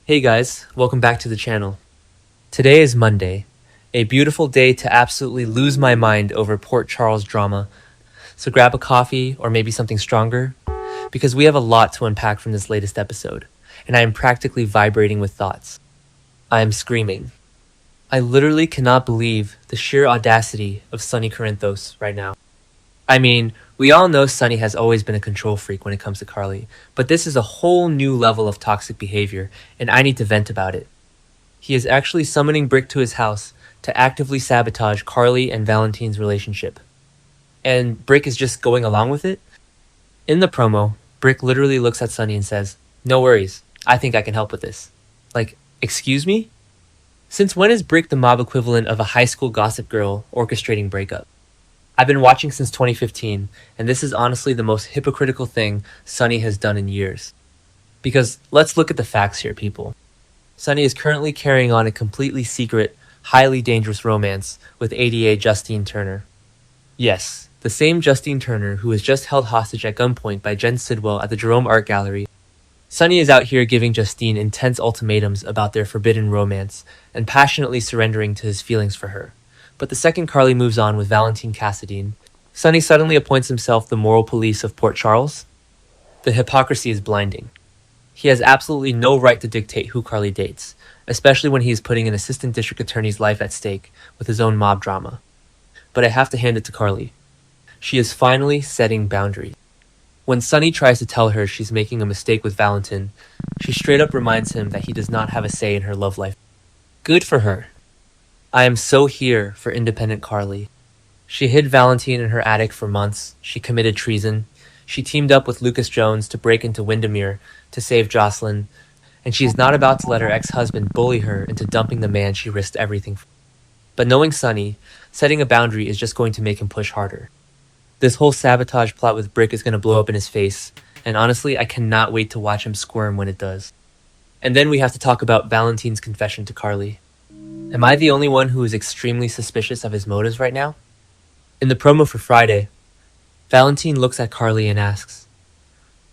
Hey guys, welcome back to the channel. Today is Monday, a beautiful day to absolutely lose my mind over Port Charles drama. So grab a coffee or maybe something stronger, because we have a lot to unpack from this latest episode, and I am practically vibrating with thoughts. I am screaming. I literally cannot believe the sheer audacity of Sonny Corinthos right now. I mean, we all know Sonny has always been a control freak when it comes to Carly, but this is a whole new level of toxic behavior, and I need to vent about it. He is actually summoning Brick to his house to actively sabotage Carly and Valentine's relationship. And Brick is just going along with it? In the promo, Brick literally looks at Sonny and says, "No worries, I think I can help with this." Like, excuse me? Since when is Brick the mob equivalent of a high school gossip girl orchestrating breakup? I've been watching since 2015, and this is honestly the most hypocritical thing Sonny has done in years. Because let's look at the facts here, people. Sonny is currently carrying on a completely secret, highly dangerous romance with ADA Justine Turner. Yes, the same Justine Turner who was just held hostage at gunpoint by Jen Sidwell at the Jerome Art Gallery. Sonny is out here giving Justine intense ultimatums about their forbidden romance and passionately surrendering to his feelings for her. But the second Carly moves on with Valentine Cassadine, Sonny suddenly appoints himself the moral police of Port Charles. The hypocrisy is blinding. He has absolutely no right to dictate who Carly dates, especially when he is putting an assistant district attorney's life at stake with his own mob drama. But I have to hand it to Carly. She is finally setting boundaries. When Sonny tries to tell her she's making a mistake with Valentine, she straight up reminds him that he does not have a say in her love life. Good for her. I am so here for independent Carly. She hid Valentine in her attic for months, she committed treason, she teamed up with Lucas Jones to break into Windermere to save Jocelyn, and she is not about to let her ex-husband bully her into dumping the man she risked everything for. But knowing Sonny, setting a boundary is just going to make him push harder. This whole sabotage plot with Brick is going to blow up in his face, and honestly, I cannot wait to watch him squirm when it does. And then we have to talk about Valentine's confession to Carly. Am I the only one who is extremely suspicious of his motives right now? In the promo for Friday, Valentine looks at Carly and asks,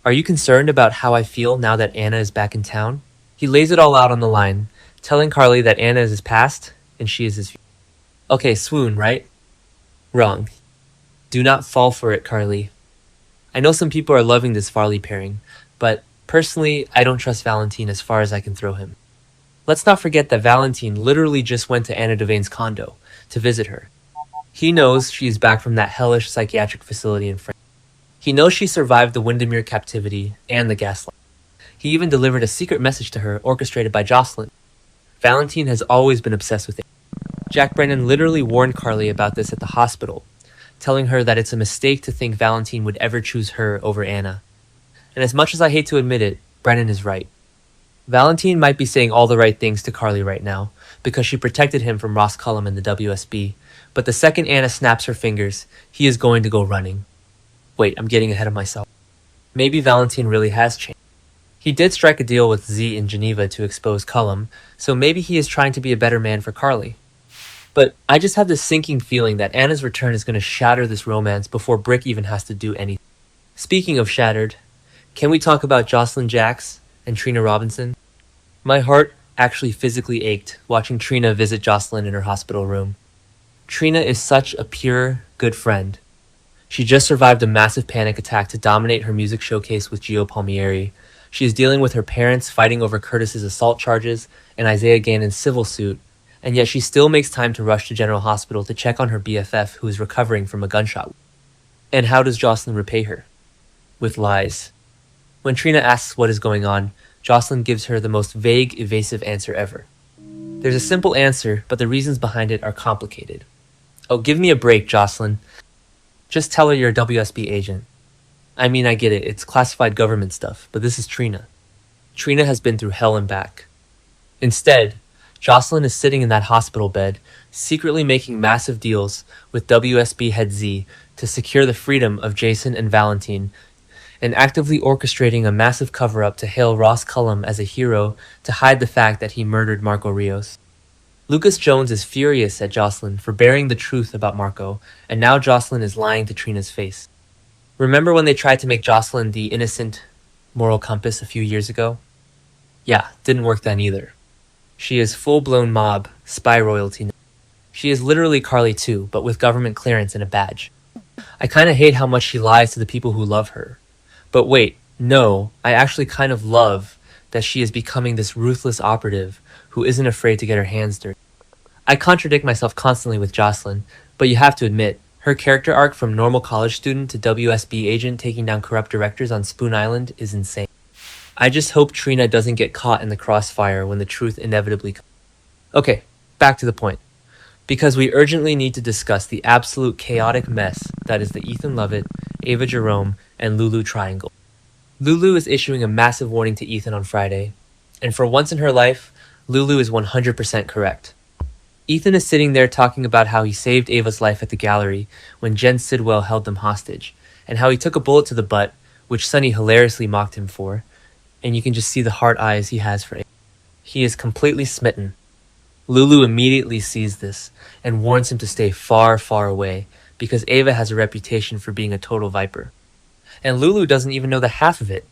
"Are you concerned about how I feel now that Anna is back in town?" He lays it all out on the line, telling Carly that Anna is his past and she is his future. Okay, swoon, right? Wrong. Do not fall for it, Carly. I know some people are loving this Farley pairing, but personally, I don't trust Valentine as far as I can throw him. Let's not forget that Valentine literally just went to Anna Devayne's condo to visit her. He knows she is back from that hellish psychiatric facility in France. He knows she survived the Windermere captivity and the gaslight. He even delivered a secret message to her orchestrated by Jocelyn. Valentine has always been obsessed with it. Jack Brennan literally warned Carly about this at the hospital, telling her that it's a mistake to think Valentine would ever choose her over Anna. And as much as I hate to admit it, Brennan is right. Valentine might be saying all the right things to Carly right now, because she protected him from Ross Cullum and the WSB, but the second Anna snaps her fingers, he is going to go running. Wait, I'm getting ahead of myself. Maybe Valentine really has changed. He did strike a deal with Z in Geneva to expose Cullum, so maybe he is trying to be a better man for Carly. But I just have this sinking feeling that Anna's return is going to shatter this romance before Brick even has to do anything. Speaking of shattered, can we talk about Jocelyn Jacks and Trina Robinson? My heart actually physically ached watching Trina visit Jocelyn in her hospital room. Trina is such a pure, good friend. She just survived a massive panic attack to dominate her music showcase with Gio Palmieri. She is dealing with her parents fighting over Curtis's assault charges and Isaiah Gannon's civil suit, and yet she still makes time to rush to General Hospital to check on her BFF who is recovering from a gunshot. And how does Jocelyn repay her? With lies. When Trina asks what is going on, Jocelyn gives her the most vague, evasive answer ever. There's a simple answer, but the reasons behind it are complicated. Oh, give me a break, Jocelyn. Just tell her you're a WSB agent. I mean, I get it, it's classified government stuff, but this is Trina. Trina has been through hell and back. Instead, Jocelyn is sitting in that hospital bed, secretly making massive deals with WSB head Z to secure the freedom of Jason and Valentine, and actively orchestrating a massive cover-up to hail Ross Cullum as a hero to hide the fact that he murdered Marco Rios. Lucas Jones is furious at Jocelyn for bearing the truth about Marco, and now Jocelyn is lying to Trina's face. Remember when they tried to make Jocelyn the innocent moral compass a few years ago? Yeah, didn't work then either. She is full-blown mob, spy royalty. She is literally Carly too, but with government clearance and a badge. I kinda hate how much she lies to the people who love her. But wait, no, I actually kind of love that she is becoming this ruthless operative who isn't afraid to get her hands dirty. I contradict myself constantly with Jocelyn, but you have to admit, her character arc from normal college student to WSB agent taking down corrupt directors on Spoon Island is insane. I just hope Trina doesn't get caught in the crossfire when the truth inevitably comes. Okay, back to the point. Because we urgently need to discuss the absolute chaotic mess that is the Ethan Lovett, Ava Jerome, and Lulu triangle. Lulu is issuing a massive warning to Ethan on Friday, and for once in her life, Lulu is 100% correct. Ethan is sitting there talking about how he saved Ava's life at the gallery when Jen Sidwell held them hostage, and how he took a bullet to the butt, which Sunny hilariously mocked him for, and you can just see the hard eyes he has for Ava. He is completely smitten. Lulu immediately sees this and warns him to stay far, far away because Ava has a reputation for being a total viper. And Lulu doesn't even know the half of it.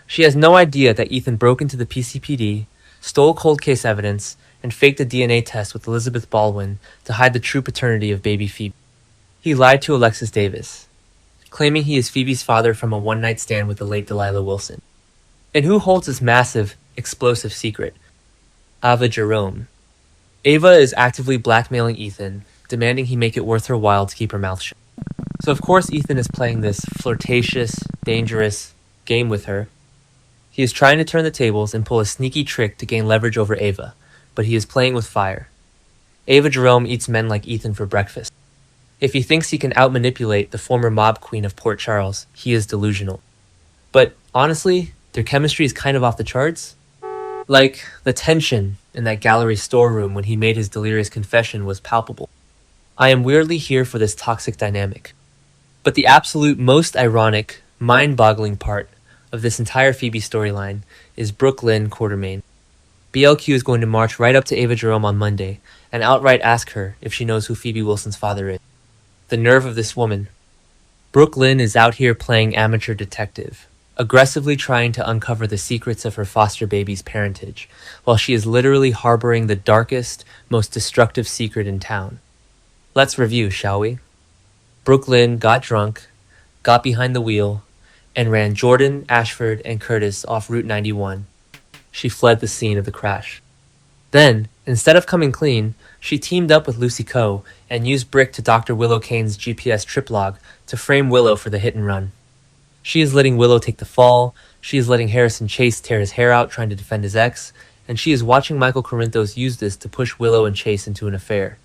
She has no idea that Ethan broke into the PCPD, stole cold case evidence, and faked a DNA test with Elizabeth Baldwin to hide the true paternity of baby Phoebe. He lied to Alexis Davis, claiming he is Phoebe's father from a one-night stand with the late Delilah Wilson. And who holds this massive, explosive secret? Ava Jerome. Ava is actively blackmailing Ethan, demanding he make it worth her while to keep her mouth shut. So of course Ethan is playing this flirtatious, dangerous game with her. He is trying to turn the tables and pull a sneaky trick to gain leverage over Ava, but he is playing with fire. Ava Jerome eats men like Ethan for breakfast. If he thinks he can outmanipulate the former mob queen of Port Charles, he is delusional. But honestly, their chemistry is kind of off the charts. Like, the tension in that gallery storeroom when he made his delirious confession was palpable. I am weirdly here for this toxic dynamic. But the absolute most ironic, mind-boggling part of this entire Phoebe storyline is Brooke Lynn Quartermaine. BLQ is going to march right up to Ava Jerome on Monday and outright ask her if she knows who Phoebe Wilson's father is. The nerve of this woman. Brooke Lynn is out here playing amateur detective, aggressively trying to uncover the secrets of her foster baby's parentage, while she is literally harboring the darkest, most destructive secret in town. Let's review, shall we? Brooke Lynn got drunk, got behind the wheel, and ran Jordan, Ashford, and Curtis off Route 91. She fled the scene of the crash. Then, instead of coming clean, she teamed up with Lucy Coe and used Brick to Dr. Willow Kane's GPS trip log to frame Willow for the hit and run. She is letting Willow take the fall, she is letting Harrison Chase tear his hair out trying to defend his ex, and she is watching Michael Corinthos use this to push Willow and Chase into an affair.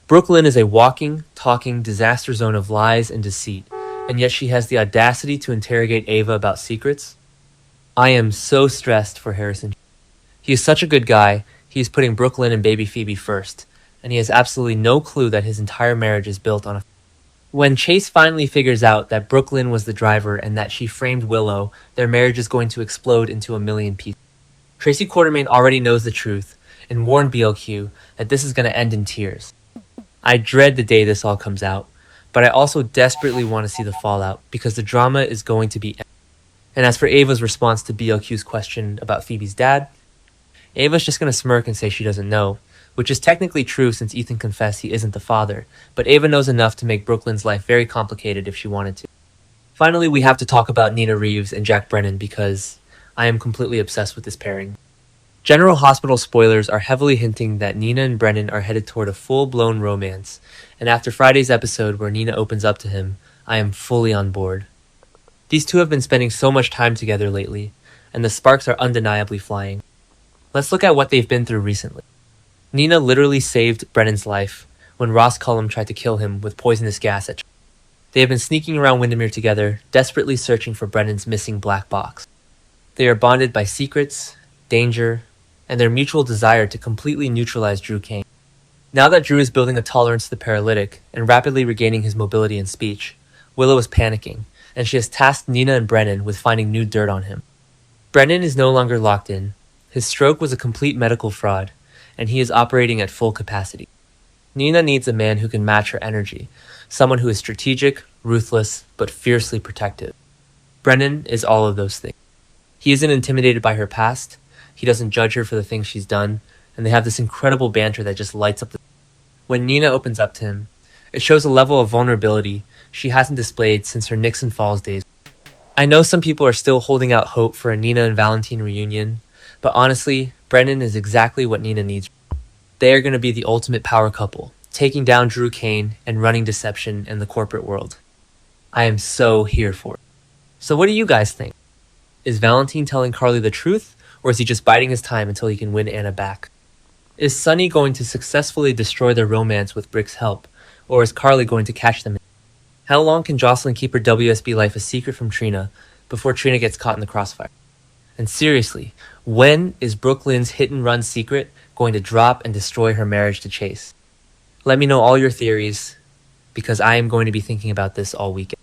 Brooke Lynn is a walking, talking disaster zone of lies and deceit, and yet she has the audacity to interrogate Ava about secrets? I am so stressed for Harrison. He is such a good guy, he is putting Brooke Lynn and baby Phoebe first, and he has absolutely no clue that his entire marriage is built on a... When Chase finally figures out that Brooke Lynn was the driver and that she framed Willow, their marriage is going to explode into a million pieces. Tracy Quartermaine already knows the truth and warned BLQ that this is going to end in tears. I dread the day this all comes out, but I also desperately want to see the fallout because the drama is going to be... And as for Ava's response to BLQ's question about Phoebe's dad, Ava's just going to smirk and say she doesn't know, which is technically true since Ethan confessed he isn't the father, but Ava knows enough to make Brooke Lynn's life very complicated if she wanted to. Finally, we have to talk about Nina Reeves and Jack Brennan because I am completely obsessed with this pairing. General Hospital spoilers are heavily hinting that Nina and Brennan are headed toward a full-blown romance, and after Friday's episode where Nina opens up to him, I am fully on board. These two have been spending so much time together lately, and the sparks are undeniably flying. Let's look at what they've been through recently. Nina literally saved Brennan's life when Ross Cullum tried to kill him with poisonous gas at... They have been sneaking around Windermere together, desperately searching for Brennan's missing black box. They are bonded by secrets, danger, and their mutual desire to completely neutralize Drew Kane. Now that Drew is building a tolerance to the paralytic and rapidly regaining his mobility and speech, Willow is panicking, and she has tasked Nina and Brennan with finding new dirt on him. Brennan is no longer locked in. His stroke was a complete medical fraud, and he is operating at full capacity. Nina needs a man who can match her energy, someone who is strategic, ruthless, but fiercely protective. Brennan is all of those things. He isn't intimidated by her past, He doesn't judge her for the things she's done, and they have this incredible banter that just lights up the... When Nina opens up to him, it shows a level of vulnerability she hasn't displayed since her Nixon Falls days. I know some people are still holding out hope for a Nina and Valentine reunion, but honestly, Brennan is exactly what Nina needs. They are going to be the ultimate power couple, taking down Drew Kane and running deception in the corporate world. I am so here for it. So what do you guys think? Is Valentine telling Carly the truth, or is he just biding his time until he can win Anna back? Is Sonny going to successfully destroy their romance with Brick's help, or is Carly going to catch them? How long can Jocelyn keep her WSB life a secret from Trina before Trina gets caught in the crossfire? And seriously, when is Brooklyn's hit-and-run secret going to drop and destroy her marriage to Chase? Let me know all your theories, because I am going to be thinking about this all weekend.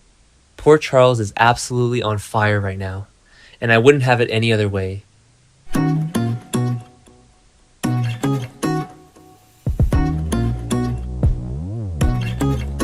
Port Charles is absolutely on fire right now, and I wouldn't have it any other way.